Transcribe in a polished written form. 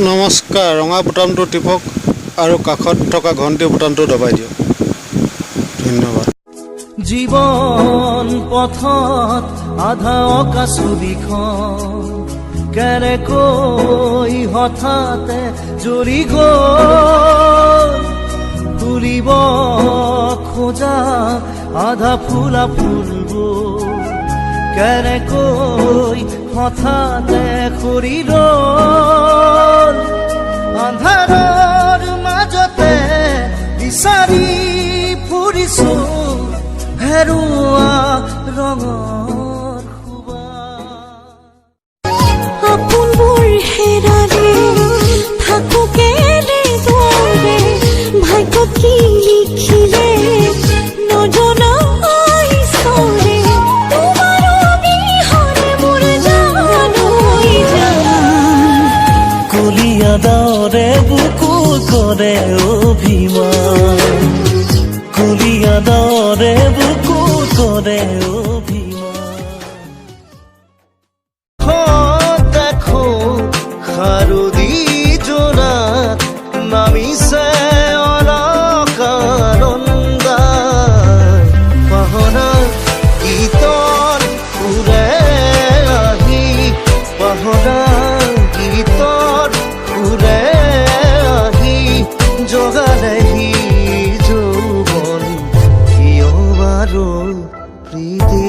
নমস্কাৰ। ৰঙা বুটামটো টিপক আৰু কাষত থকা ঘণ্টি বুটামটো দবাই দিয়ক। ধন্যবাদ। জীৱন পথত আধা অঁকা ছবিখন কেনেকৈ হঠাতে জ্বলি গ'ল, তুলিব খোজা আধা ফুলা ফুলবোৰ কেনেকৈ হঠাতে সৰি ৰ'ল, আন্ধাৰৰ মাজতে বিচাৰি ফুৰিছো হেৰুৱা ৰঙৰ আপোনবোৰ হেৰালে থাকো কেনেদৰে, ভাগ্যত কি লিখিলে নজনা ঈশ্বৰে, তোমাৰ অবিহনে মোৰ জানৈ জান। কলিয়া দাওৰে বুকু কৰে অভিমান, কলিয়া দাওৰে বুকু কৰে অভিমান। দেখো খাৰুদি জোনাত নামিছে অলকাৰন্দাৰ, পাহৰা গীতৰ সুৰে আহি, পাহৰা গীতৰ সুৰে আহি জগালেহি যৌৱন কিয় বাৰু প্ৰীতি।